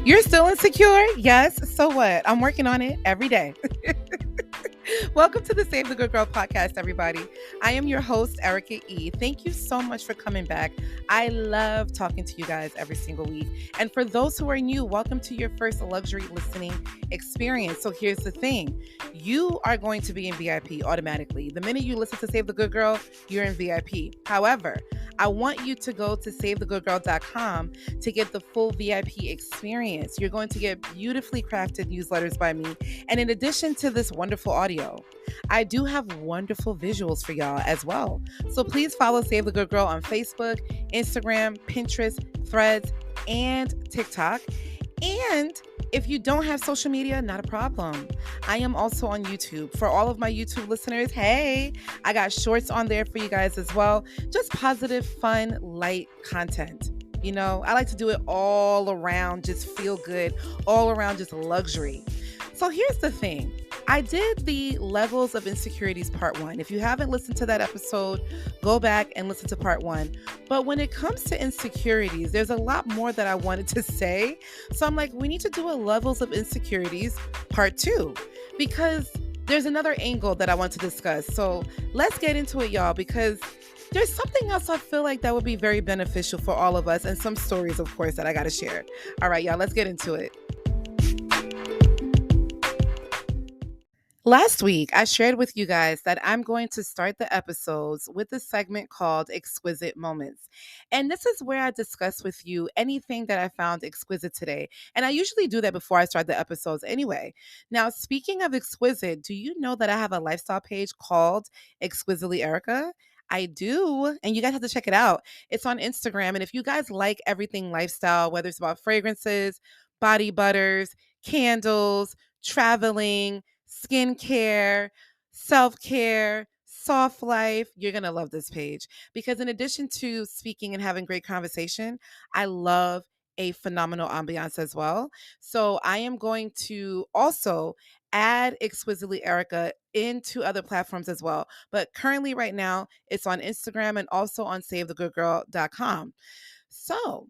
You're still insecure? Yes. So what? I'm working on it every day. Welcome to the Save the Good Girl podcast, everybody. I am your host, Erica E. Thank you so much for coming back. I love talking to you guys every single week. And for those who are new, welcome to your first luxury listening experience. So here's the thing. You are going to be in VIP automatically. The minute you listen to Save the Good Girl, you're in VIP. However, I want you to go to savethegoodgirl.com to get the full VIP experience. You're going to get beautifully crafted newsletters by me. And in addition to this wonderful audio, I do have wonderful visuals for y'all as well. So please follow Save the Good Girl on Facebook, Instagram, Pinterest, Threads, and TikTok. And if you don't have social media, not a problem. I am also on YouTube. For all of my YouTube listeners, hey, I got shorts on there for you guys as well. Just positive, fun, light content. You know, I like to do it all around, just feel good, all around, just luxury. So here's the thing. I did the levels of insecurities part 1. If you haven't listened to that episode, go back and listen to part 1. But when it comes to insecurities, there's a lot more that I wanted to say. So I'm like, we need to do a levels of insecurities part 2 because there's another angle that I want to discuss. So let's get into it, y'all, because there's something else I feel like that would be very beneficial for all of us and some stories, of course, that I got to share. All right, y'all, let's get into it. Last week, I shared with you guys that I'm going to start the episodes with a segment called Exquisite Moments. And this is where I discuss with you anything that I found exquisite today. And I usually do that before I start the episodes anyway. Now, speaking of exquisite, do you know that I have a lifestyle page called Exquisitely Erica? I do. And you guys have to check it out. It's on Instagram. And if you guys like everything lifestyle, whether it's about fragrances, body butters, candles, traveling, skincare, self-care, soft life, you're going to love this page because in addition to speaking and having great conversation, I love a phenomenal ambiance as well. So I am going to also add Exquisitely Erica into other platforms as well. But currently right now, it's on Instagram and also on savethegoodgirl.com. So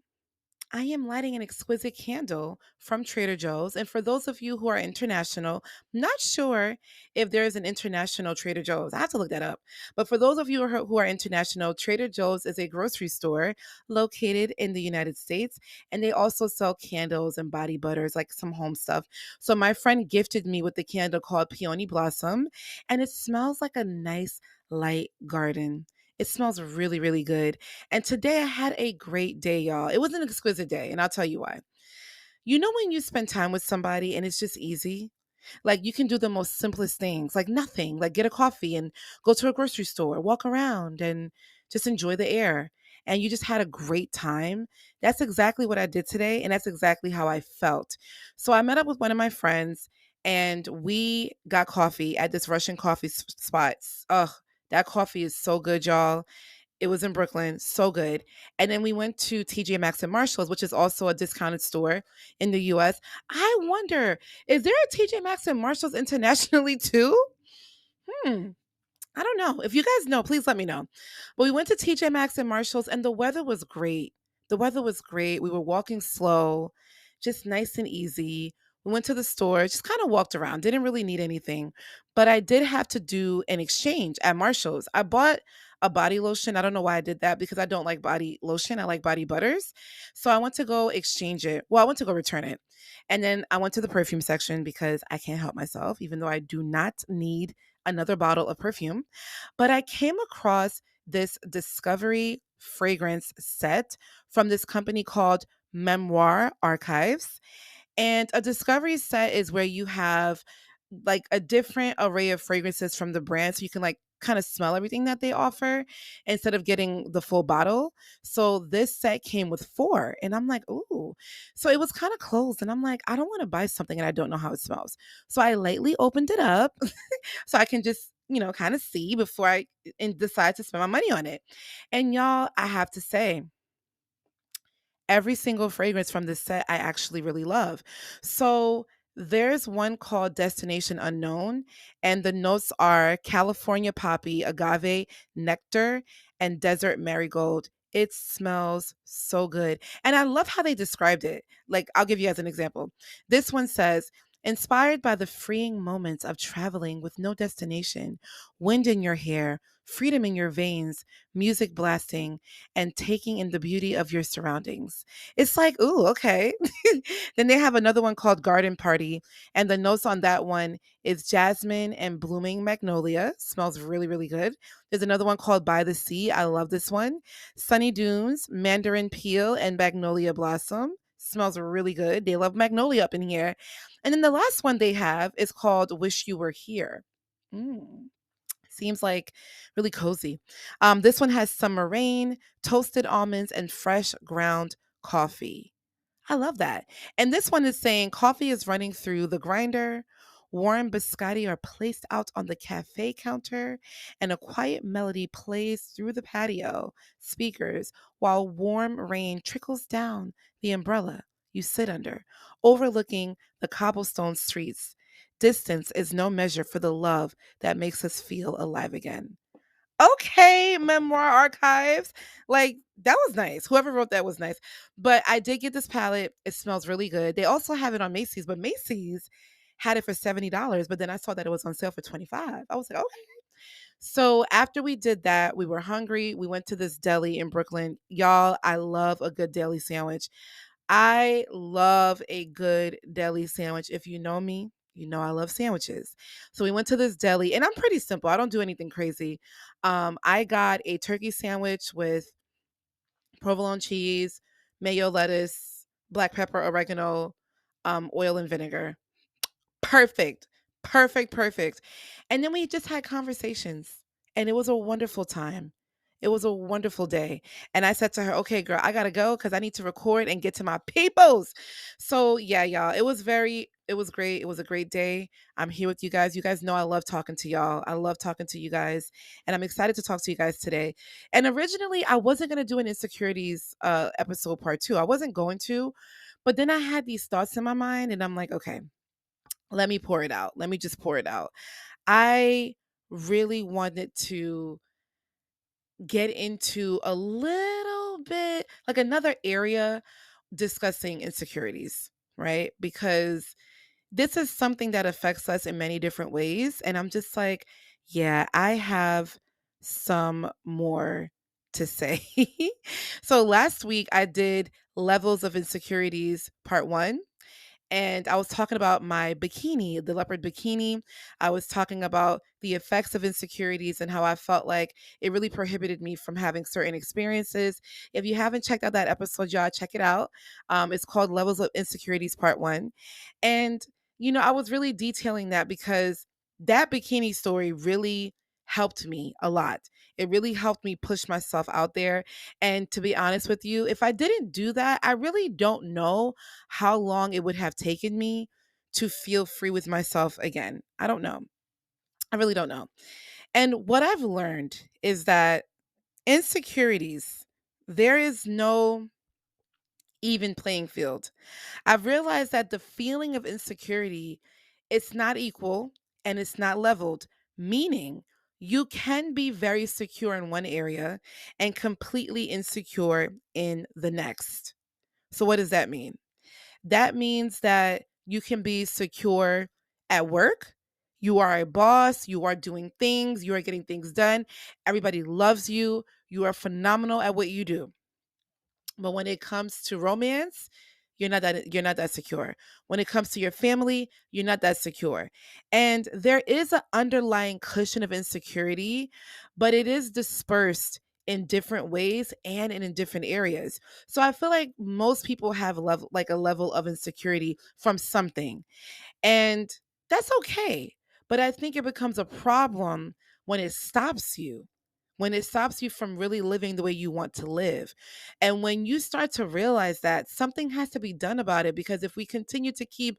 I am lighting an exquisite candle from Trader Joe's. And for those of you who are international, I'm not sure if there is an international Trader Joe's. I have to look that up. But for those of you who are international, Trader Joe's is a grocery store located in the United States. And they also sell candles and body butters, like some home stuff. So my friend gifted me with the candle called Peony Blossom. And it smells like a nice light garden. It smells really, really good. And today I had a great day, y'all. It was an exquisite day, and I'll tell you why. You know, when you spend time with somebody and it's just easy? Like you can do the most simplest things, like nothing, like get a coffee and go to a grocery store, walk around and just enjoy the air. And you just had a great time. That's exactly what I did today. And that's exactly how I felt. So I met up with one of my friends and we got coffee at this Russian coffee spot. Ugh, that coffee is so good, y'all. It was in Brooklyn, so good. And then we went to TJ Maxx and Marshalls, which is also a discounted store in the US. I wonder, is there a TJ Maxx and Marshalls internationally too? Hmm. I don't know. If you guys know, please let me know. But we went to TJ Maxx and Marshalls and the weather was great. The weather was great. We were walking slow, just nice and easy. We went to the store, just kind of walked around, didn't really need anything. But I did have to do an exchange at Marshalls. I bought a body lotion. I don't know why I did that because I don't like body lotion. I like body butters. So I went to go exchange it. Well, I went to go return it. And then I went to the perfume section because I can't help myself, even though I do not need another bottle of perfume. But I came across this Discovery fragrance set from this company called Memoir Archives. And a Discovery set is where you have like a different array of fragrances from the brand. So you can like kind of smell everything that they offer instead of getting the full bottle. So this set came with 4. And I'm like, ooh. So it was kind of closed. And I'm like, I don't want to buy something and I don't know how it smells. So I lightly opened it up so I can just, kind of see before I and decide to spend my money on it. And y'all, I have to say, every single fragrance from this set I actually really love. So there's one called Destination Unknown, and the notes are California poppy, agave, nectar, and desert marigold. It smells so good. And I love how they described it. Like, I'll give you as an example. This one says, inspired by the freeing moments of traveling with no destination, wind in your hair, freedom in your veins, music blasting, and taking in the beauty of your surroundings. It's like, ooh, okay. Then they have another one called Garden Party. And the notes on that one is jasmine and blooming magnolia. Smells really, really good. There's another one called By the Sea. I love this one. Sunny Dunes, mandarin peel, and magnolia blossom. Smells really good. They love magnolia up in here. And then the last one they have is called Wish You Were Here. Mm. Seems like really cozy. This one has summer rain, toasted almonds, and fresh ground coffee. I love that. And this one is saying coffee is running through the grinder, warm biscotti are placed out on the cafe counter, and a quiet melody plays through the patio speakers while warm rain trickles down the umbrella you sit under, overlooking the cobblestone streets. Distance is no measure for the love that makes us feel alive again. Okay, Memoir Archives. Like, that was nice. Whoever wrote that was nice. But I did get this palette. It smells really good. They also have it on Macy's, but Macy's had it for $70, but then I saw that it was on sale for 25. I was like, okay. So after we did that, we were hungry. We went to this deli in Brooklyn. Y'all, I love a good deli sandwich. I love a good deli sandwich. If you know me, you know I love sandwiches. So we went to this deli, and I'm pretty simple. I don't do anything crazy. I got a turkey sandwich with provolone cheese, mayo, lettuce, black pepper, oregano, oil, and vinegar. Perfect. Perfect, perfect. And then we just had conversations, and it was a wonderful time. It was a wonderful day. And I said to her, "Okay, girl, I got to go cuz I need to record and get to my peoples." So, yeah, y'all, it was great. It was a great day. I'm here with you guys. You guys know I love talking to y'all. I love talking to you guys, and I'm excited to talk to you guys today. And originally, I wasn't going to do an insecurities episode part 2. I wasn't going to, but then I had these thoughts in my mind, and I'm like, "Okay, let me pour it out. Let me just pour it out." I really wanted to get into a little bit like another area discussing insecurities, right? Because this is something that affects us in many different ways. And I'm just like, yeah, I have some more to say. So last week I did Levels of Insecurities Part 1, and I was talking about my bikini, the leopard bikini. I was talking about the effects of insecurities and how I felt like it really prohibited me from having certain experiences. If you haven't checked out that episode, y'all check it out. It's called Levels of Insecurities Part 1. And, I was really detailing that because that bikini story really helped me a lot. It really helped me push myself out there. And to be honest with you, if I didn't do that, I really don't know how long it would have taken me to feel free with myself again. I don't know. I really don't know. And what I've learned is that insecurities, there is no even playing field. I've realized that the feeling of insecurity, it's not equal and it's not leveled, meaning you can be very secure in one area and completely insecure in the next. So what does that mean? That means that you can be secure at work. You are a boss, you are doing things, you are getting things done. Everybody loves you. You are phenomenal at what you do. But when it comes to romance, you're not that secure. When it comes to your family, you're not that secure. And there is an underlying cushion of insecurity, but it is dispersed in different ways and in different areas. So I feel like most people have a level of insecurity from something. And that's okay. But I think it becomes a problem when it stops you, when it stops you from really living the way you want to live. And when you start to realize that something has to be done about it, because if we continue to keep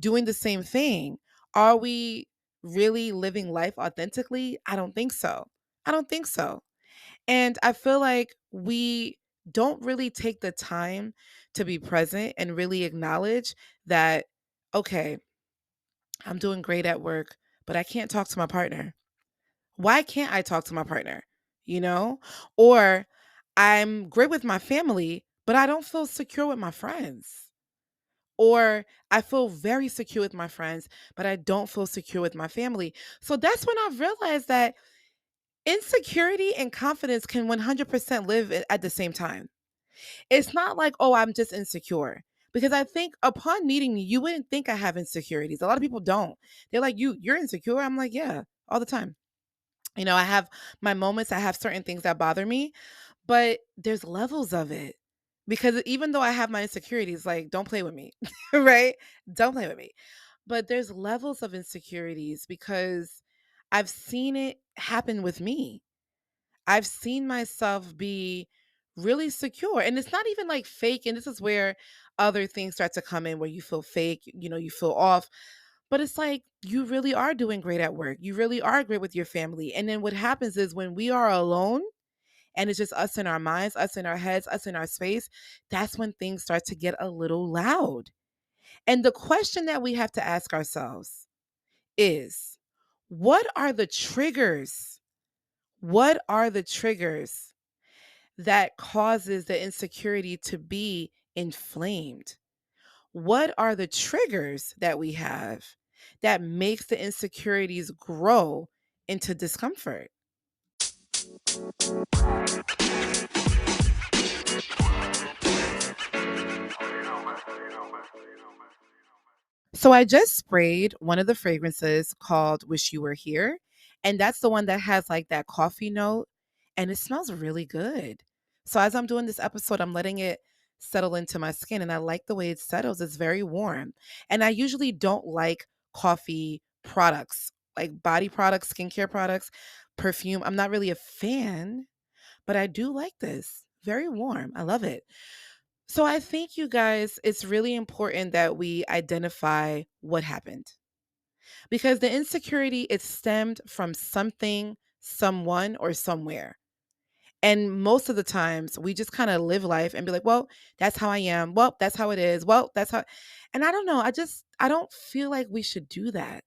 doing the same thing, are we really living life authentically? I don't think so. I don't think so. And I feel like we don't really take the time to be present and really acknowledge that, okay, I'm doing great at work, but I can't talk to my partner. Why can't I talk to my partner? You know? Or I'm great with my family, but I don't feel secure with my friends. Or I feel very secure with my friends, but I don't feel secure with my family. So that's when I've realized that insecurity and confidence can 100% live at the same time. It's not like, oh, I'm just insecure. Because I think upon meeting me, you wouldn't think I have insecurities. A lot of people don't. They're like, you're insecure. I'm like, yeah, all the time. I have my moments, I have certain things that bother me, but there's levels of it. Because even though I have my insecurities, like, don't play with me, right? Don't play with me. But there's levels of insecurities because I've seen it happen with me. I've seen myself be really secure. And it's not even like fake. And this is where other things start to come in where you feel fake, you feel off. But it's like you really are doing great at work. You really are great with your family. And then what happens is when we are alone and it's just us in our minds, us in our heads, us in our space, that's when things start to get a little loud. And the question that we have to ask ourselves is, what are the triggers? What are the triggers that causes the insecurity to be inflamed? What are the triggers that we have that makes the insecurities grow into discomfort? So I just sprayed one of the fragrances called Wish You Were Here. And that's the one that has like that coffee note and it smells really good. So as I'm doing this episode, I'm letting it settle into my skin and I like the way it settles. It's very warm. And I usually don't like coffee products, like body products, skincare products, perfume. I'm not really a fan, but I do like this. Very warm. I love it. So I think you guys, it's really important that we identify what happened because the insecurity it stemmed from something, someone, or somewhere. And most of the times we just kind of live life and be like, well, that's how I am. Well, that's how it is. Well, that's how. And I don't know. I don't feel like we should do that.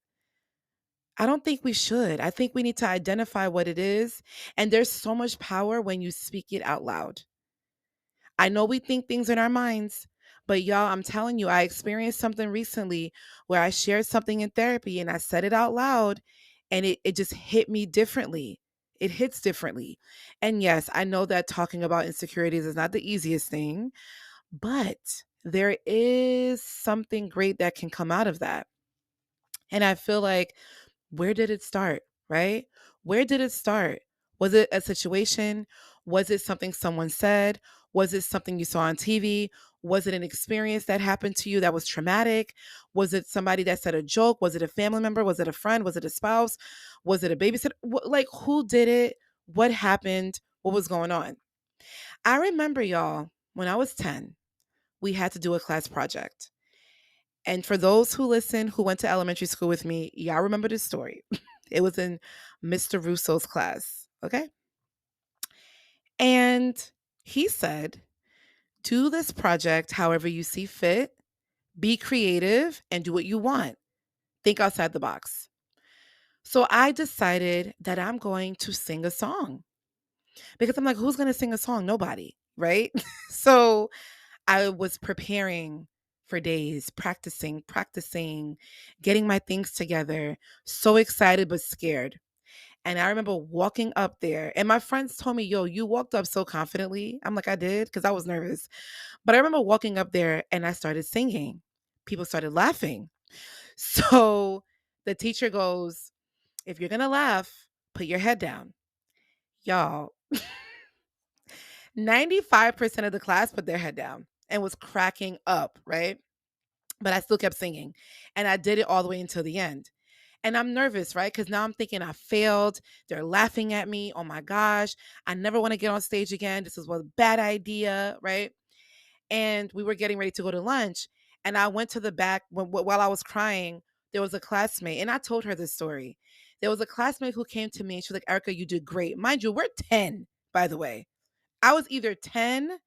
I don't think we should. I think we need to identify what it is. And there's so much power when you speak it out loud. I know we think things in our minds, but y'all, I'm telling you, I experienced something recently where I shared something in therapy and I said it out loud and it just hit me differently. It hits differently. And yes, I know that talking about insecurities is not the easiest thing, but there is something great that can come out of that. And I feel like where did it start, right? Where did it start? Was it a situation? Was it something someone said? Was it something you saw on TV? Was it an experience that happened to you that was traumatic? Was it somebody that said a joke? Was it a family member? Was it a friend? Was it a spouse? Was it a babysitter? Like, who did it? What happened? What was going on? I remember, y'all, when I was 10, we had to do a class project. And for those who listen who went to elementary school with me, y'all remember this story. It was in Mr. Russo's class. Okay. And he said, do this project however you see fit, be creative, and do what you want. Think outside the box. So I decided that I'm going to sing a song because I'm like, who's going to sing a song? Nobody. Right. So I was preparing for days, practicing, getting my things together, so excited but scared. And I remember walking up there, and my friends told me, yo, you walked up so confidently. I'm like, I did, because I was nervous. But I remember walking up there and I started singing. People started laughing. So the teacher goes, if you're going to laugh, put your head down. Y'all, 95% of the class put their head down and was cracking up, right? But I still kept singing. And I did it all the way until the end. And I'm nervous, right? Because now I'm thinking I failed. They're laughing at me. Oh my gosh. I never want to get on stage again. This was a bad idea, right? And we were getting ready to go to lunch. And I went to the back while I was crying. There was a classmate, and I told her this story. There was a classmate who came to me and she was like, Erica, you did great. Mind you, we're 10, by the way. I was either 10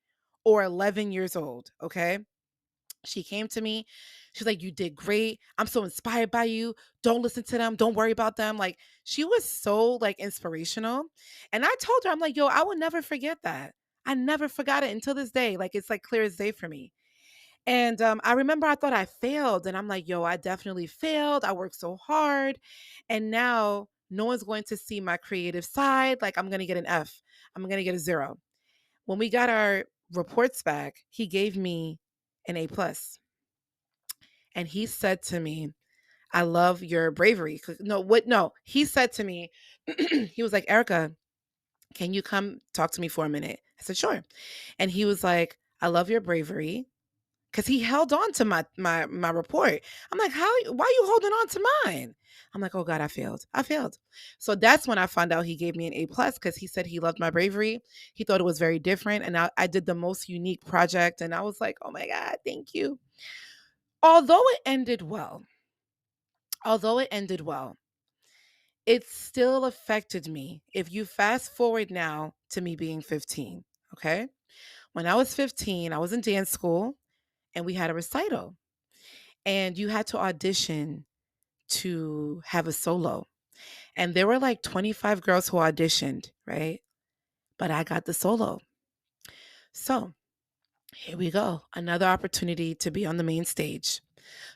or 11 years old. Okay. She came to me. She's like, you did great. I'm so inspired by you. Don't listen to them. Don't worry about them. Like, she was so like inspirational. And I told her, I'm like, yo, I will never forget that. I never forgot it until this day. Like, it's like clear as day for me. And I remember I thought I failed, and I'm like, yo, I definitely failed. I worked so hard. And now no one's going to see my creative side. Like, I'm going to get an F. I'm going to get a zero. When we got our reports back, he gave me an A plus. And he said to me, I love your bravery. No, what? No, he said to me, he was like, Erica, can you come talk to me for a minute? I said, sure. And he was like, I love your bravery. Cause he held on to my report. I'm like, why are you holding on to mine? I'm like, oh God, I failed. I failed. So that's when I found out he gave me an A plus because he said he loved my bravery. He thought it was very different. And I did the most unique project. And I was like, oh my God, thank you. Although it ended well, although it ended well, it still affected me. If you fast forward now to me being 15, okay? When I was 15, I was in dance school and we had a recital and you had to audition to have a solo. And there were like 25 girls who auditioned, right? But I got the solo. So here we go. Another opportunity to be on the main stage.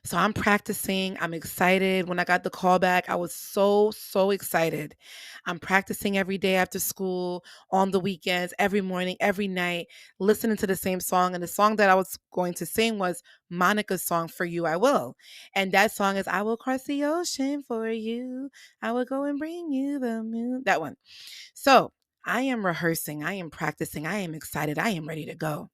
So I'm practicing. I'm excited. When I got the call back, I was so, so excited. I'm practicing every day after school, on the weekends, every morning, every night, listening to the same song. And the song that I was going to sing was Monica's song, For You I Will. And that song is I will cross the ocean for you. I will go and bring you the moon. That one. So I am rehearsing. I am practicing. I am excited. I am ready to go.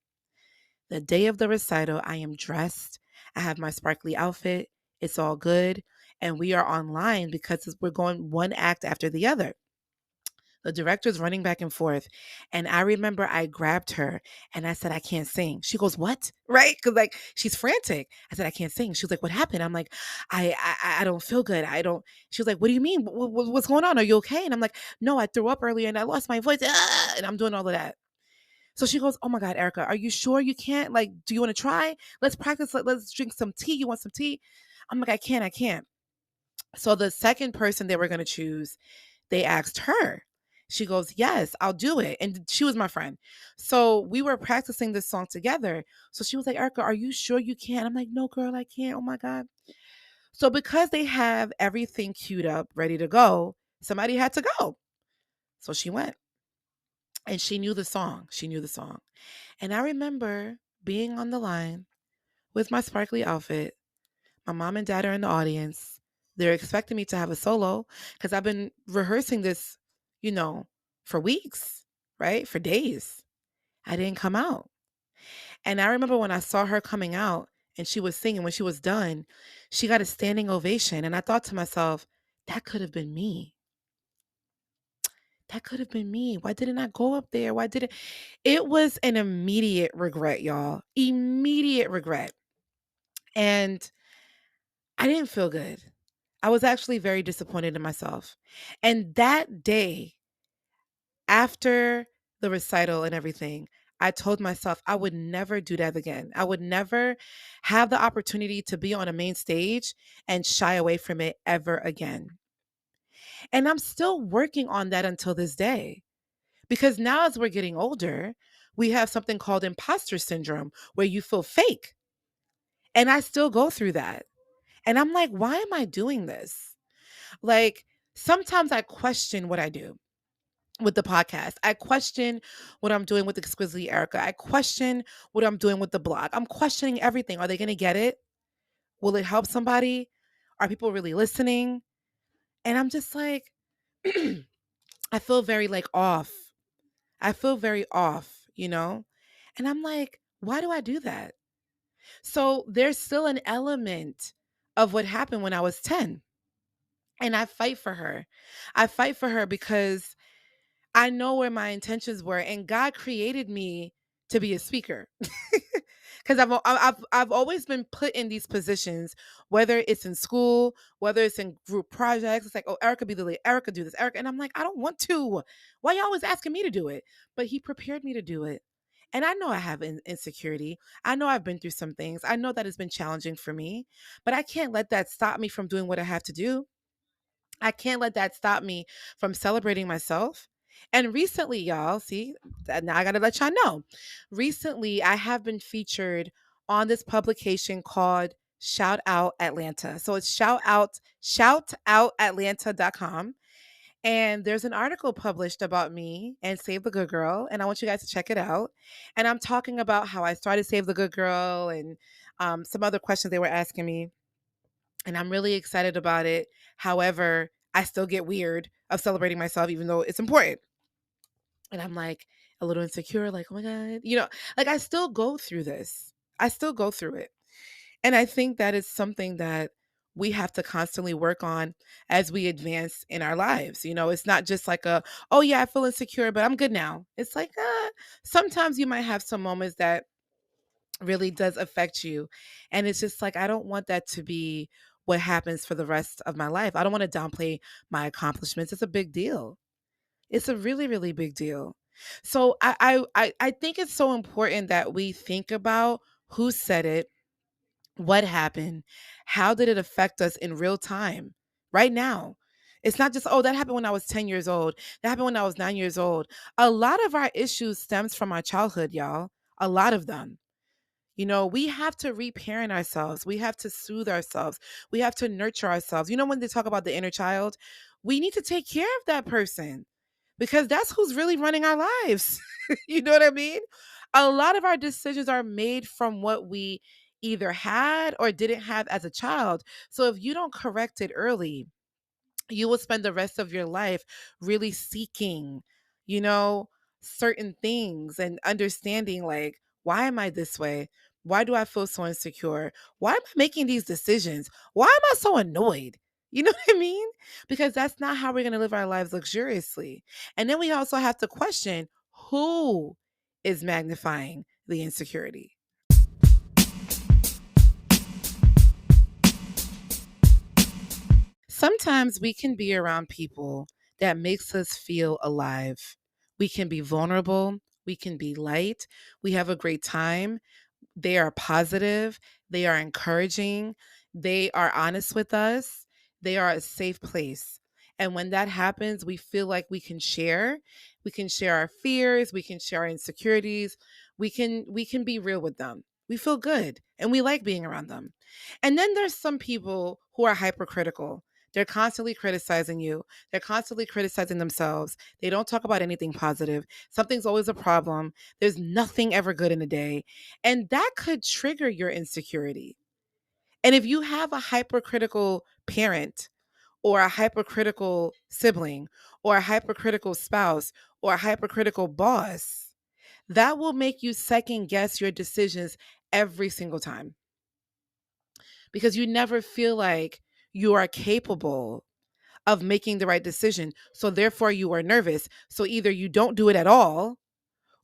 The day of the recital, I am dressed. I have my sparkly outfit. It's all good. And we are online because we're going one act after the other. The director's running back and forth. And I remember I grabbed her and I said, I can't sing. She goes, what? Right? Because like she's frantic. I said, I can't sing. She was like, what happened? I'm like, I don't feel good. I don't. She was like, what do you mean? What's going on? Are you okay? And I'm like, no, I threw up earlier and I lost my voice. Ah! And I'm doing all of that. So she goes, oh my God, Erica, are you sure you can't? Like, do you want to try? Let's practice. Let's drink some tea. You want some tea? I'm like, I can't. So the second person they were going to choose, they asked her. She goes, yes, I'll do it. And she was my friend. So we were practicing this song together. So she was like, Erica, are you sure you can? I'm like, no, girl, I can't. Oh my God. So because they have everything queued up, ready to go, somebody had to go. So she went and she knew the song. She knew the song. And I remember being on the line with my sparkly outfit. My mom and dad are in the audience. They're expecting me to have a solo because I've been rehearsing this, you know, for weeks, right? For days. I didn't come out. And I remember when I saw her coming out and she was singing, when she was done, she got a standing ovation. And I thought to myself, that could have been me. That could have been me. Why didn't I go up there? Why didn't it was an immediate regret, y'all. Immediate regret. And I didn't feel good. I was actually very disappointed in myself. And that day, after the recital and everything, I told myself I would never do that again. I would never have the opportunity to be on a main stage and shy away from it ever again. And I'm still working on that until this day. Because now, as we're getting older, we have something called imposter syndrome where you feel fake. And I still go through that. And I'm like, why am I doing this? Like, sometimes I question what I do with the podcast. I question what I'm doing with Exquisitely Erica. I question what I'm doing with the blog. I'm questioning everything. Are they going to get it? Will it help somebody? Are people really listening? And I'm just like, I feel very like off. I feel very off, you know? And I'm like, why do I do that? So there's still an element of what happened when I was 10. And I fight for her. I fight for her because I know where my intentions were, and God created me to be a speaker. Because I've always been put in these positions, whether it's in school, whether it's in group projects. It's like, oh, Erica be the lead, Erica do this, Erica, and I'm like, I don't want to. Why you always asking me to do it? But He prepared me to do it, and I know I have insecurity. I know I've been through some things. I know that it's been challenging for me, but I can't let that stop me from doing what I have to do. I can't let that stop me from celebrating myself. And recently, y'all, see, now I got to let y'all know. Recently, I have been featured on this publication called Shout Out Atlanta. So it's shoutoutatlanta.com. And there's an article published about me and Save the Good Girl. And I want you guys to check it out. And I'm talking about how I started Save the Good Girl and some other questions they were asking me. And I'm really excited about it. However, I still get weird of celebrating myself, even though it's important. And I'm like a little insecure, like, oh my God, like I still go through this. I still go through it. And I think that is something that we have to constantly work on as we advance in our lives. It's not just like oh yeah, I feel insecure, but I'm good now. It's like, sometimes you might have some moments that really does affect you. And it's just like, I don't want that to be what happens for the rest of my life. I don't want to downplay my accomplishments. It's a big deal. It's a really, really big deal. So I think it's so important that we think about who said it, what happened, how did it affect us in real time, right now. It's not just, oh, that happened when I was 10 years old. That happened when I was 9 years old. A lot of our issues stems from our childhood, y'all. A lot of them. We have to reparent ourselves. We have to soothe ourselves. We have to nurture ourselves. When they talk about the inner child, we need to take care of that person because that's who's really running our lives. You know what I mean? A lot of our decisions are made from what we either had or didn't have as a child. So if you don't correct it early, you will spend the rest of your life really seeking, you know, certain things and understanding like, why am I this way? Why do I feel so insecure? Why am I making these decisions? Why am I so annoyed? You know what I mean? Because that's not how we're going to live our lives luxuriously. And then we also have to question who is magnifying the insecurity. Sometimes we can be around people that makes us feel alive. We can be vulnerable, we can be light, we have a great time. They are positive, they are encouraging, they are honest with us, they are a safe place. And when that happens, we feel like we can share. We can share our fears, we can share our insecurities. We can be real with them. We feel good and we like being around them. And then there's some people who are hypercritical. They're constantly criticizing you. They're constantly criticizing themselves. They don't talk about anything positive. Something's always a problem. There's nothing ever good in a day. And that could trigger your insecurity. And if you have a hypercritical parent or a hypercritical sibling or a hypercritical spouse or a hypercritical boss, that will make you second guess your decisions every single time because you never feel like you are capable of making the right decision. So therefore you are nervous. So either you don't do it at all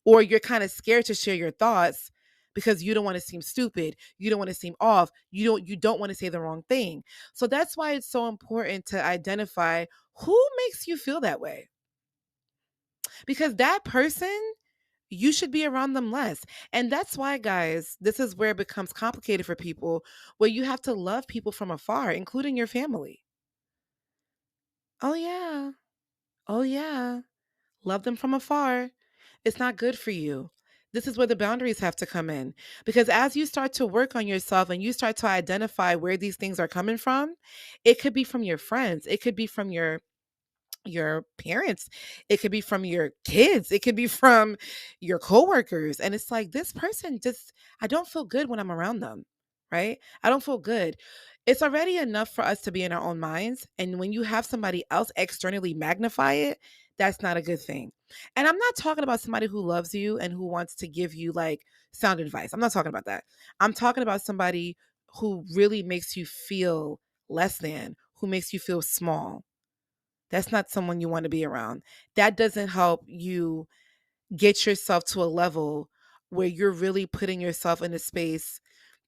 or you're kind of scared to share your thoughts because you don't want to seem stupid, you don't want to seem off, you don't want to say the wrong thing. So that's why it's so important to identify who makes you feel that way. Because that person, you should be around them less. And that's why, guys, this is where it becomes complicated for people, where you have to love people from afar, including your family. Oh yeah. Oh yeah. Love them from afar. It's not good for you. This is where the boundaries have to come in. Because as you start to work on yourself and you start to identify where these things are coming from, it could be from your friends, it could be from your parents, it could be from your kids, it could be from your coworkers. And it's like this person just I don't feel good when I'm around them, right? I don't feel good. It's already enough for us to be in our own minds. And when you have somebody else externally magnify it, that's not a good thing. And I'm not talking about somebody who loves you and who wants to give you like sound advice. I'm not talking about that. I'm talking about somebody who really makes you feel less than, who makes you feel small. That's not someone you want to be around. That doesn't help you get yourself to a level where you're really putting yourself in a space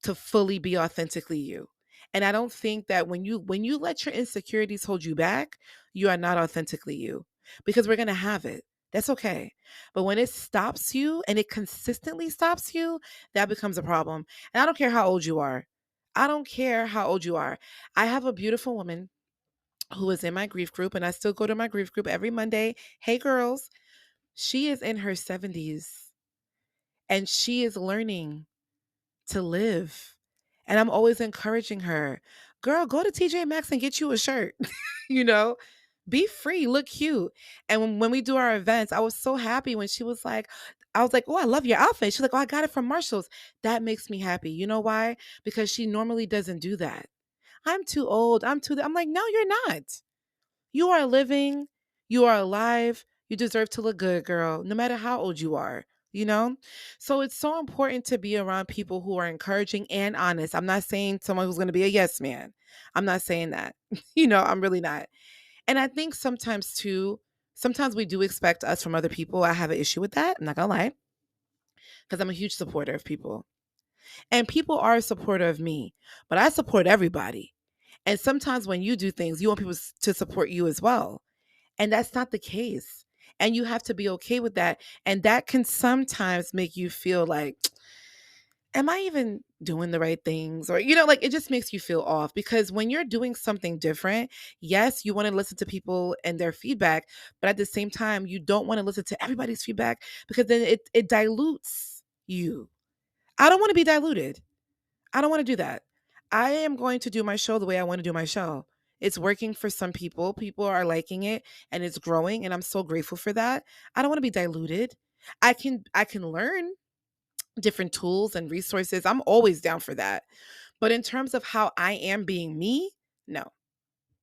to fully be authentically you. And I don't think that when you let your insecurities hold you back, you are not authentically you because we're going to have it. That's okay. But when it stops you and it consistently stops you, that becomes a problem. And I don't care how old you are. I don't care how old you are. I have a beautiful woman who is in my grief group, and I still go to my grief group every Monday. Hey, girls, she is in her 70s and she is learning to live. And I'm always encouraging her, girl, go to TJ Maxx and get you a shirt, you know? Be free, look cute. And when we do our events, I was so happy when she was like, I was like, oh, I love your outfit. She's like, oh, I got it from Marshall's. That makes me happy. You know why? Because she normally doesn't do that. I'm too old. I'm like, no, you're not. You are living, you are alive, you deserve to look good, girl, no matter how old you are, you know? So it's so important to be around people who are encouraging and honest. I'm not saying someone who's going to be a yes man. I'm not saying that. I'm really not. And I think sometimes too, sometimes we do expect us from other people. I have an issue with that. I'm not going to lie, because I'm a huge supporter of people. And people are a supporter of me, but I support everybody. And sometimes when you do things, you want people to support you as well. And that's not the case. And you have to be okay with that. And that can sometimes make you feel like, am I even doing the right things? Or, like it just makes you feel off because when you're doing something different, yes, you want to listen to people and their feedback, but at the same time, you don't want to listen to everybody's feedback because then it dilutes you. I don't want to be diluted. I don't want to do that. I am going to do my show the way I want to do my show. It's working for some people. People are liking it and it's growing and I'm so grateful for that. I don't want to be diluted. I can learn different tools and resources. I'm always down for that. But in terms of how I am being me, no.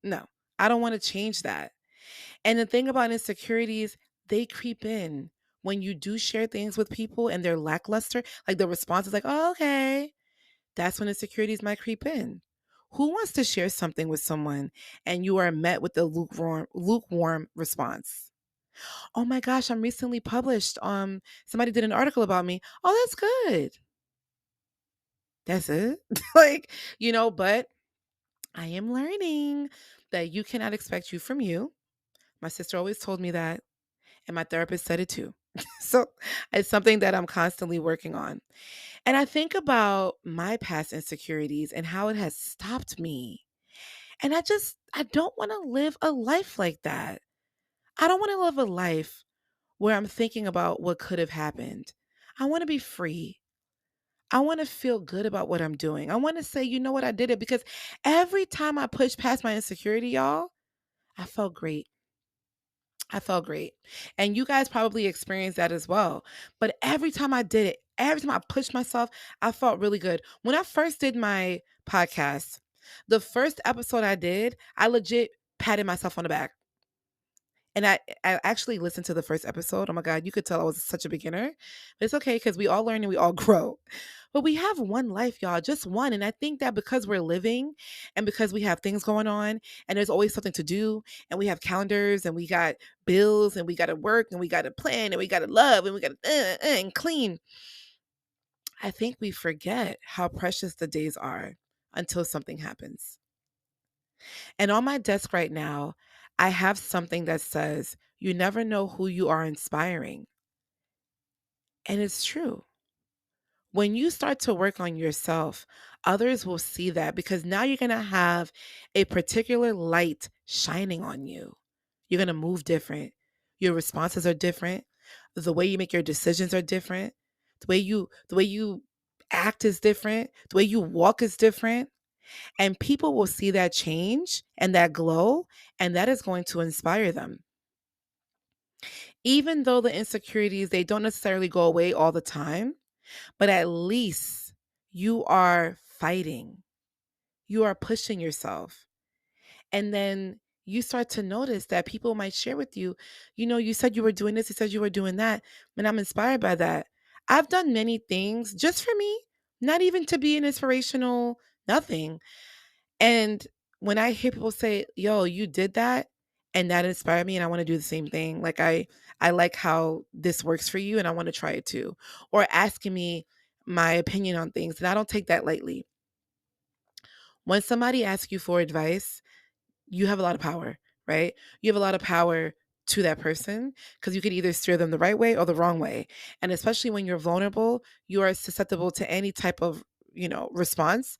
No. I don't want to change that. And the thing about insecurities, they creep in when you do share things with people and they're lackluster, like the response is like, oh, okay. That's when insecurities might creep in. Who wants to share something with someone and you are met with a lukewarm response? Oh my gosh, I'm recently published. Somebody did an article about me. Oh, that's good. That's it. But I am learning that you cannot expect you from you. My sister always told me that, and my therapist said it too. So it's something that I'm constantly working on. And I think about my past insecurities and how it has stopped me. And I don't want to live a life like that. I don't want to live a life where I'm thinking about what could have happened. I want to be free. I want to feel good about what I'm doing. I want to say, you know what, I did it because every time I pushed past my insecurity, y'all, I felt great. I felt great. And you guys probably experienced that as well. But every time I did it, every time I pushed myself, I felt really good. When I first did my podcast, the first episode I did, I legit patted myself on the back. And I actually listened to the first episode. Oh my God, you could tell I was such a beginner. But it's okay because we all learn and we all grow. But we have one life, y'all, just one. And I think that because we're living and because we have things going on and there's always something to do and we have calendars and we got bills and we got to work and we got to plan and we got to love and we got to and clean. I think we forget how precious the days are until something happens. And on my desk right now, I have something that says, you never know who you are inspiring. And it's true. When you start to work on yourself, others will see that because now you're going to have a particular light shining on you. You're going to move different. Your responses are different. The way you make your decisions are different. The way you act is different. The way you walk is different. And people will see that change and that glow, and that is going to inspire them. Even though the insecurities, they don't necessarily go away all the time, but at least you are fighting. You are pushing yourself. And then you start to notice that people might share with you, you said you were doing this, you said you were doing that, and I'm inspired by that. I've done many things just for me, not even to be an inspirational, nothing. And when I hear people say, "Yo, you did that," and that inspired me and I want to do the same thing. Like I like how this works for you and I want to try it too. Or asking me my opinion on things, and I don't take that lightly. When somebody asks you for advice, you have a lot of power, right? You have a lot of power to that person because you could either steer them the right way or the wrong way. And especially when you're vulnerable, you are susceptible to any type of, response.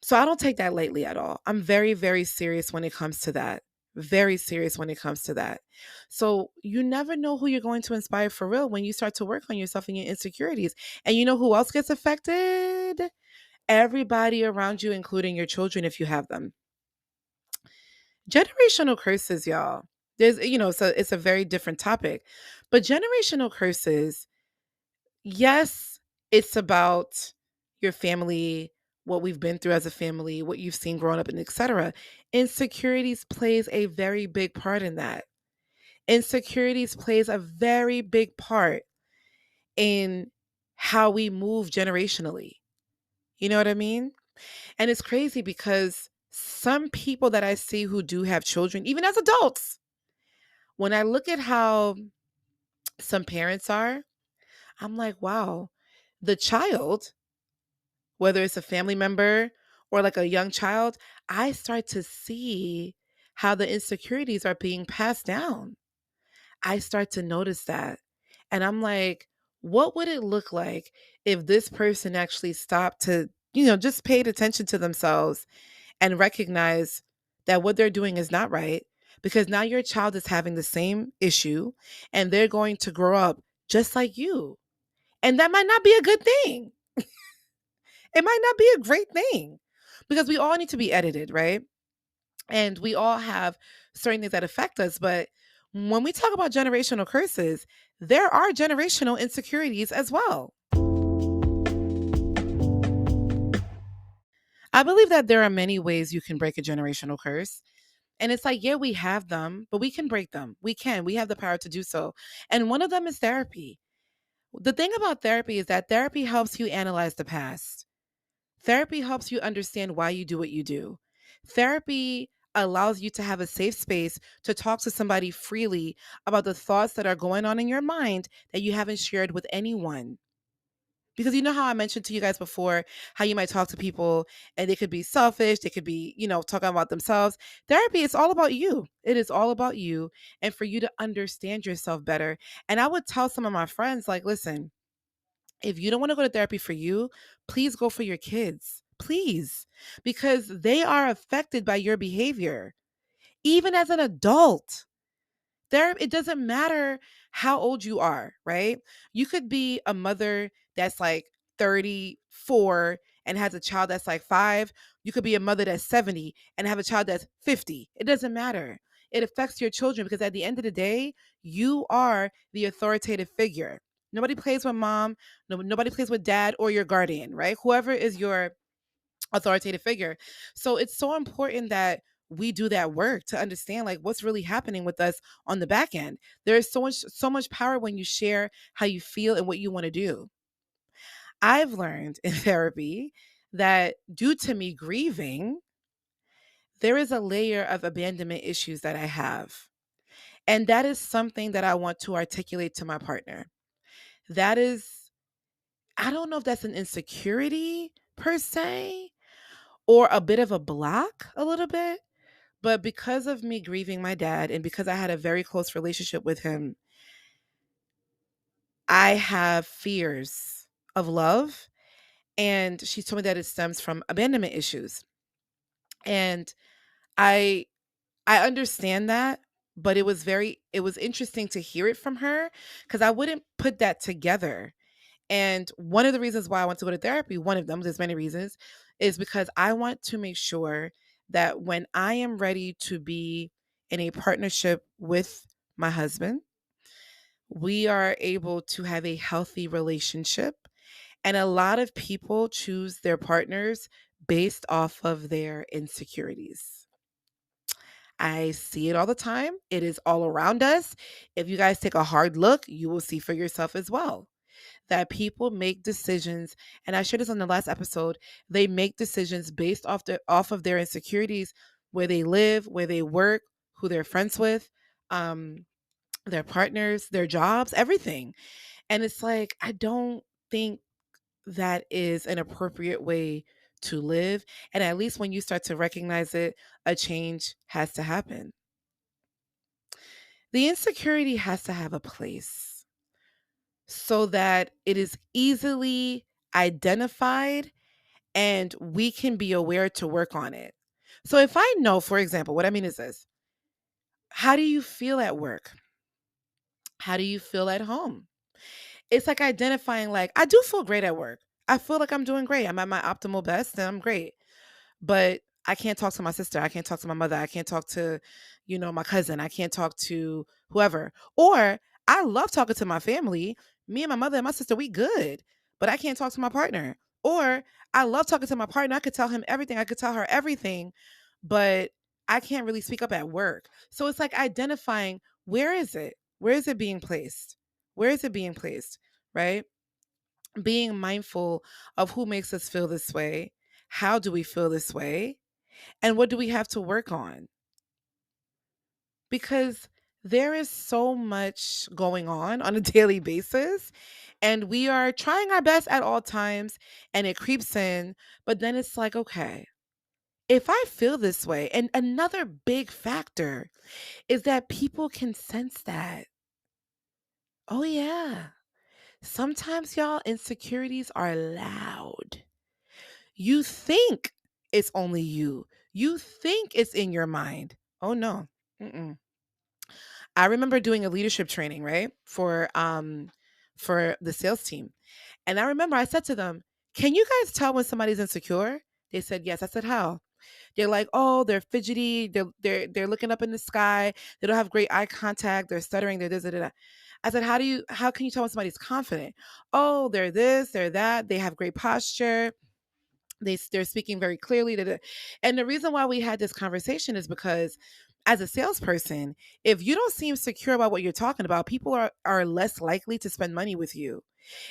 So I don't take that lightly at all. I'm very, very serious when it comes to that. Very serious when it comes to that. So you never know who you're going to inspire for real when you start to work on yourself and your insecurities. And you know who else gets affected? Everybody around you, including your children if you have them. Generational curses, y'all. It's a very different topic. But generational curses, yes, it's about your family, what we've been through as a family, what you've seen growing up, and etc. Insecurities plays a very big part in that. Insecurities plays a very big part in how we move generationally. You know what I mean? And it's crazy because some people that I see who do have children, even as adults, when I look at how some parents are, I'm like, wow, the child, whether it's a family member or like a young child, I start to see how the insecurities are being passed down. I start to notice that. And I'm like, what would it look like if this person actually stopped to, just paid attention to themselves and recognize that what they're doing is not right? Because now your child is having the same issue and they're going to grow up just like you. And that might not be a good thing. It might not be a great thing because we all need to be edited, right? And we all have certain things that affect us. But when we talk about generational curses, there are generational insecurities as well. I believe that there are many ways you can break a generational curse. And it's like, yeah, we have them, but we can break them. We have the power to do so. And one of them is therapy. The thing about therapy is that therapy helps you analyze the past. Therapy helps you understand why you do what you do. Therapy allows you to have a safe space to talk to somebody freely about the thoughts that are going on in your mind that you haven't shared with anyone. Because you know how I mentioned to you guys before how you might talk to people and they could be selfish, they could be, talking about themselves. Therapy is all about you. It is all about you and for you to understand yourself better. And I would tell some of my friends, like, listen, if you don't want to go to therapy for you, please go for your kids. Please. Because they are affected by your behavior. Even as an adult. It doesn't matter how old you are, right? You could be a mother that's like 34 and has a child that's like 5. You could be a mother that's 70 and have a child that's 50. It doesn't matter. It affects your children because at the end of the day, you are the authoritative figure. Nobody plays with mom, nobody plays with dad or your guardian, right? Whoever is your authoritative figure. So it's so important that we do that work to understand like what's really happening with us on the back end. There is so much power when you share how you feel and what you want to do. I've learned in therapy that due to me grieving, there is a layer of abandonment issues that I have. And that is something that I want to articulate to my partner. That is, I don't know if that's an insecurity per se or a bit of a block a little bit. But because of me grieving my dad and because I had a very close relationship with him, I have fears of love. And she told me that it stems from abandonment issues. And I I understand that, but it was interesting to hear it from her because I wouldn't put that together. And one of the reasons why I want to go to therapy, one of them, there's many reasons, is because I want to make sure that when I am ready to be in a partnership with my husband, we are able to have a healthy relationship. And a lot of people choose their partners based off of their insecurities. I see it all the time. It is all around us. If you guys take a hard look, you will see for yourself as well that people make decisions, and I shared this on the last episode. They make decisions based off of their insecurities, where they live, where they work, who they're friends with, um, their partners, their jobs, everything. And it's like I don't think that is an appropriate way to live. And at least when you start to recognize it, a change has to happen. The insecurity has to have a place so that it is easily identified and we can be aware to work on it. So if I know, for example, what I mean is this: how do you feel at work? How do you feel at home? It's like identifying, like, I do feel great at work. I feel like I'm doing great. I'm at my optimal best and I'm great. But I can't talk to my sister. I can't talk to my mother. I can't talk to, my cousin. I can't talk to whoever. Or I love talking to my family. Me and my mother and my sister, we good. But I can't talk to my partner. Or I love talking to my partner. I could tell him everything. I could tell her everything. But I can't really speak up at work. So it's like identifying, where is it? Where is it being placed? Where is it being placed? Right? Being mindful of who makes us feel this way. How do we feel this way? And what do we have to work on? Because there is so much going on a daily basis, and we are trying our best at all times, and it creeps in. But then it's like, okay, if I feel this way, and another big factor is that people can sense that. Oh, yeah. Sometimes, y'all, insecurities are loud. You think it's only you. You think it's in your mind. Oh no. Mm-mm. I remember doing a leadership training, right? For the sales team. And I remember I said to them, "Can you guys tell when somebody's insecure?" They said, "Yes." I said, "How?" They're like, "Oh, they're fidgety, they're looking up in the sky, they don't have great eye contact, they're stuttering, they're this, da, da, da." I said, how can you tell when somebody's confident?" "Oh, they're this, they're that, they have great posture, they're speaking very clearly." Da, da. And the reason why we had this conversation is because, as a salesperson, if you don't seem secure about what you're talking about, people are less likely to spend money with you.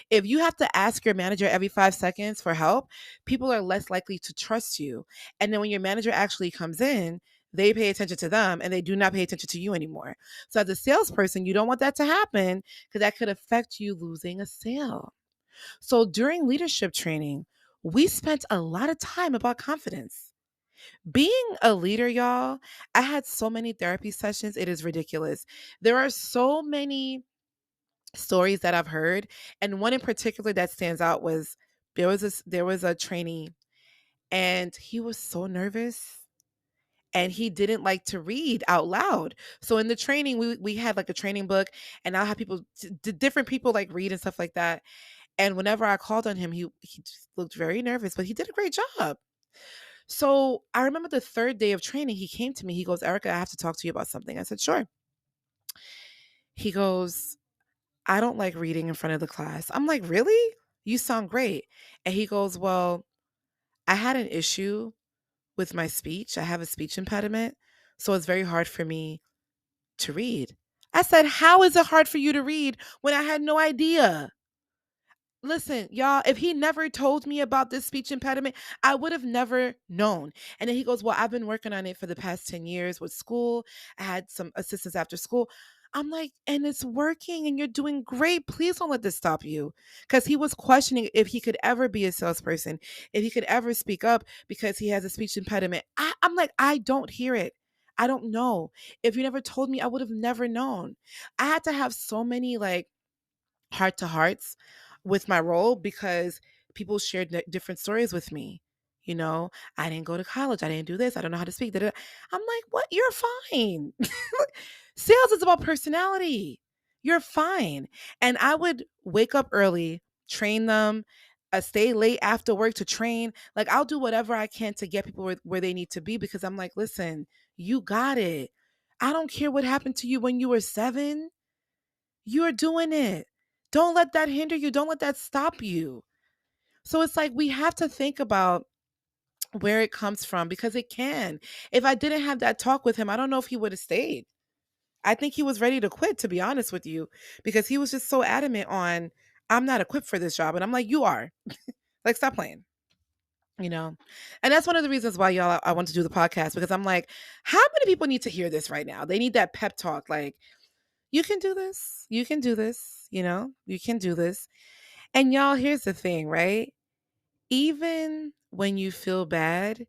If you have to ask your manager every 5 seconds for help, people are less likely to trust you. And then when your manager actually comes in, they pay attention to them and they do not pay attention to you anymore. So as a salesperson, you don't want that to happen, because that could affect you losing a sale. So during leadership training, we spent a lot of time about confidence. Being a leader, y'all, I had so many therapy sessions. It is ridiculous. There are so many stories that I've heard, and one in particular that stands out was, there was a trainee, and he was so nervous, and he didn't like to read out loud. So in the training, we had like a training book, and I'll have people, different people, like, read and stuff like that. And whenever I called on him, he just looked very nervous, but he did a great job. So I remember the third day of training, he came to me. He goes, "Erica, I have to talk to you about something." I said, "Sure." He goes, "I don't like reading in front of the class." I'm like, "Really? You sound great." And he goes, "Well, I had an issue with my speech. I have a speech impediment. So it's very hard for me to read." I said, "How is it hard for you to read when I had no idea?" Listen, y'all, if he never told me about this speech impediment, I would have never known. And then he goes, "Well, I've been working on it for the past 10 years with school. I had some assistance after school." I'm like, "And it's working and you're doing great. Please don't let this stop you." Because he was questioning if he could ever be a salesperson, if he could ever speak up because he has a speech impediment. I'm like, "I don't hear it. I don't know. If you never told me, I would have never known." I had to have so many, like, heart to hearts with my role, because people shared different stories with me. "I didn't go to college. I didn't do this. I don't know how to speak." Da, da, da. I'm like, "What? You're fine." Sales is about personality. You're fine. And I would wake up early, train them, stay late after work to train. Like, I'll do whatever I can to get people where they need to be, because I'm like, "Listen, you got it. I don't care what happened to you when you were 7. You're doing it. Don't let that hinder you. Don't let that stop you." So it's like, we have to think about where it comes from, because it can. If I didn't have that talk with him, I don't know if he would have stayed. I think he was ready to quit, to be honest with you, because he was just so adamant on, "I'm not equipped for this job." And I'm like, "You are." Like, stop playing, you know? And that's one of the reasons why, y'all, I want to do the podcast, because I'm like, how many people need to hear this right now? They need that pep talk. Like, you can do this. You can do this. You can do this. And y'all, here's the thing, right? Even when you feel bad,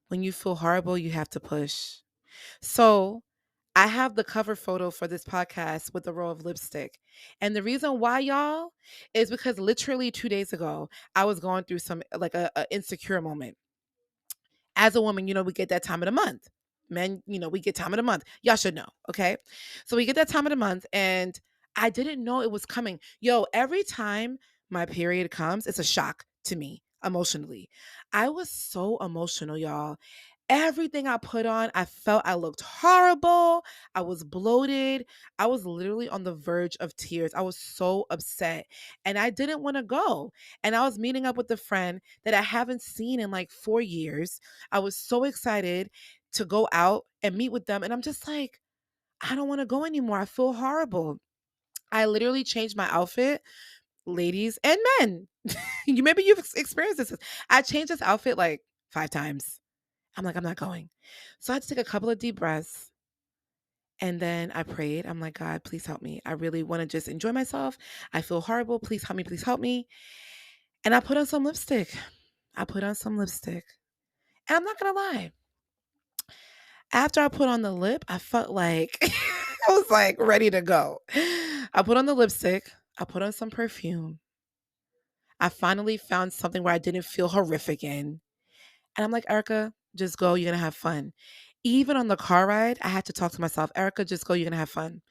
when you feel horrible, you have to push. So I have the cover photo for this podcast with a row of lipstick. And the reason why, y'all, is because literally 2 days ago, I was going through some like a insecure moment. As a woman, we get that time of the month. Men, we get time of the month. Y'all should know, okay? So we get that time of the month, and I didn't know it was coming. Yo, every time my period comes, it's a shock to me emotionally. I was so emotional, y'all. Everything I put on, I felt I looked horrible. I was bloated. I was literally on the verge of tears. I was so upset, and I didn't want to go. And I was meeting up with a friend that I haven't seen in like 4 years. I was so excited to go out and meet with them. And I'm just like, I don't want to go anymore. I feel horrible. I literally changed my outfit, ladies and men. Maybe you've experienced this. I changed this outfit like 5 times. I'm like, I'm not going. So I had to take a couple of deep breaths. And then I prayed. I'm like, God, please help me. I really want to just enjoy myself. I feel horrible. Please help me. Please help me. And I put on some lipstick. I put on some lipstick. And I'm not going to lie. After I put on the lip, I felt like I was like ready to go. I put on the lipstick. I put on some perfume. I finally found something where I didn't feel horrific in. And I'm like, Erica, just go. You're going to have fun. Even on the car ride, I had to talk to myself, Erica, just go. You're going to have fun.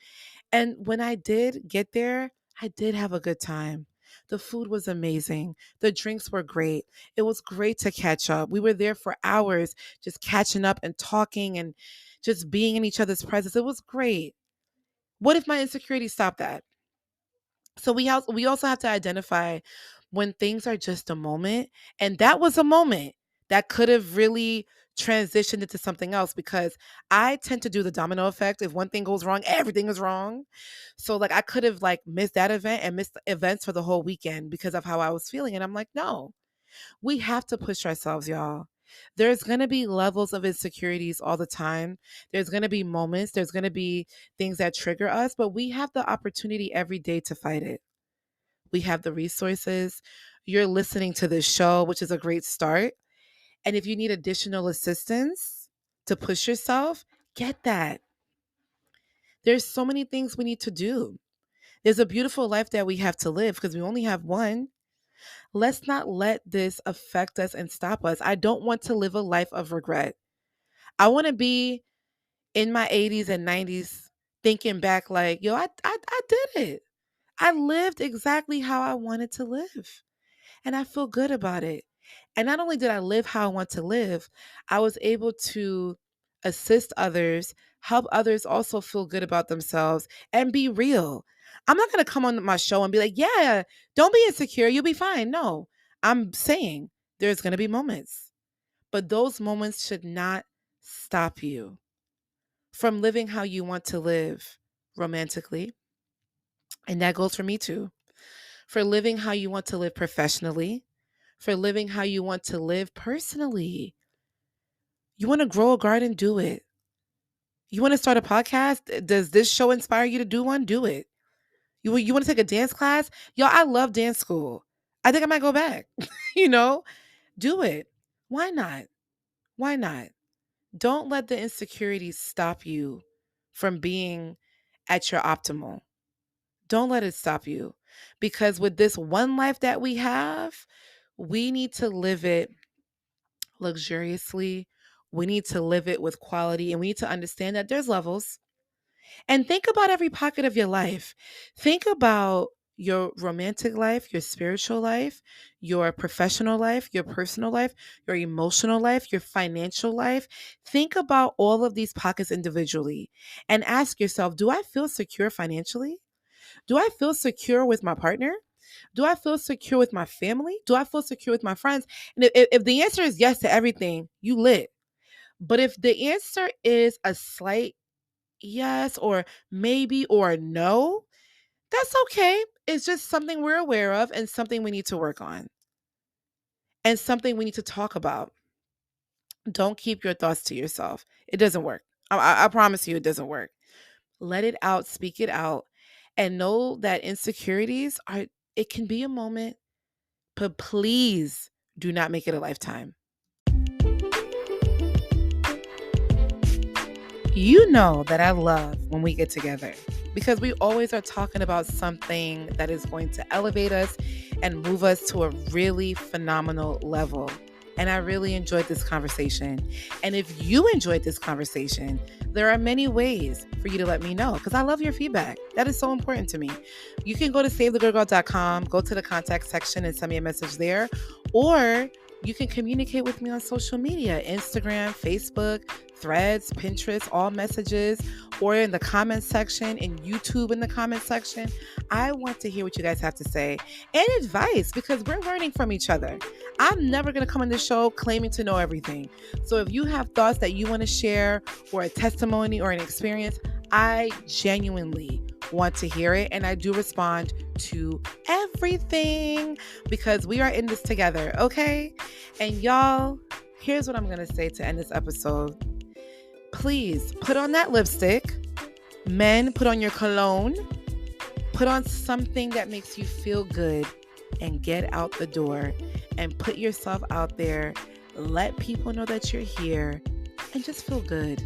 And when I did get there, I did have a good time. The food was amazing. The drinks were great. It was great to catch up. We were there for hours just catching up and talking and just being in each other's presence. It was great. What if my insecurity stopped that? So we also have to identify when things are just a moment, and that was a moment that could have really transitioned into something else because I tend to do the domino effect. If one thing goes wrong, everything is wrong. So like I could have like missed that event and missed events for the whole weekend because of how I was feeling. And I'm like, no, we have to push ourselves, y'all. There's going to be levels of insecurities all the time. There's going to be moments, there's going to be things that trigger us, but we have the opportunity every day to fight it. We have the resources. You're listening to this show, which is a great start. And if you need additional assistance to push yourself, get that. There's so many things we need to do. There's a beautiful life that we have to live because we only have one. Let's not let this affect us and stop us. I don't want to live a life of regret. I want to be in my 80s and 90s thinking back like, yo, I did it. I lived exactly how I wanted to live. And I feel good about it. And not only did I live how I want to live, I was able to assist others, help others also feel good about themselves and be real. I'm not going to come on my show and be like, yeah, don't be insecure. You'll be fine. No, I'm saying there's going to be moments, but those moments should not stop you from living how you want to live romantically. And that goes for me too. For living how you want to live professionally, for living how you want to live personally. You want to grow a garden? Do it. You want to start a podcast? Does this show inspire you to do one? Do it. You want to take a dance class? Y'all, I love dance school. I think I might go back. you know, do it. Why not? Why not? Don't let the insecurities stop you from being at your optimal. Don't let it stop you because with this one life that we have, we need to live it luxuriously. We need to live it with quality and we need to understand that there's levels. And think about every pocket of your life. Think about your romantic life, your spiritual life, your professional life, your personal life, your emotional life, your financial life. Think about all of these pockets individually and ask yourself, do I feel secure financially? Do I feel secure with my partner? Do I feel secure with my family? Do I feel secure with my friends? And if the answer is yes to everything, you lit. But if the answer is a slight yes or maybe or no, that's okay. It's just something we're aware of and something we need to work on and something we need to talk about. Don't keep your thoughts to yourself. It doesn't work. I promise you, it doesn't work. Let it out, speak it out, and know that insecurities are, it can be a moment, but please do not make it a lifetime. You know that I love when we get together because we always are talking about something that is going to elevate us and move us to a really phenomenal level. And I really enjoyed this conversation. And if you enjoyed this conversation, there are many ways for you to let me know because I love your feedback. That is so important to me. You can go to SaveTheGoodGirl.com, go to the contact section and send me a message there, or you can communicate with me on social media, Instagram, Facebook, Threads, Pinterest, all messages, or in the comment section, in YouTube in the comment section. I want to hear what you guys have to say and advice because we're learning from each other. I'm never going to come on this show claiming to know everything. So if you have thoughts that you want to share or a testimony or an experience, I genuinely want to hear it. And I do respond to everything because we are in this together, okay? And y'all, here's what I'm going to say to end this episode. Please put on that lipstick. Men, put on your cologne. Put on something that makes you feel good and get out the door and put yourself out there. Let people know that you're here and just feel good.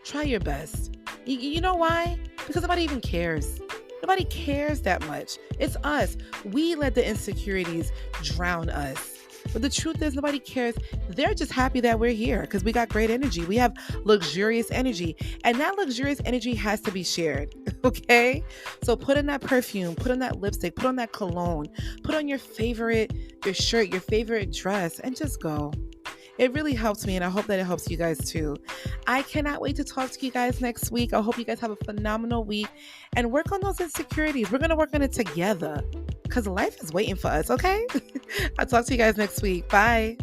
Try your best. You know why? Because nobody even cares. Nobody cares that much. It's us. We let the insecurities drown us. But the truth is nobody cares. They're just happy that we're here because we got great energy. We have luxurious energy. And that luxurious energy has to be shared. Okay? So put in that perfume, put on that lipstick, put on that cologne, put on your shirt, your favorite dress, and just go. It really helps me, and I hope that it helps you guys too. I cannot wait to talk to you guys next week. I hope you guys have a phenomenal week and work on those insecurities. We're going to work on it together because life is waiting for us, okay? I'll talk to you guys next week. Bye.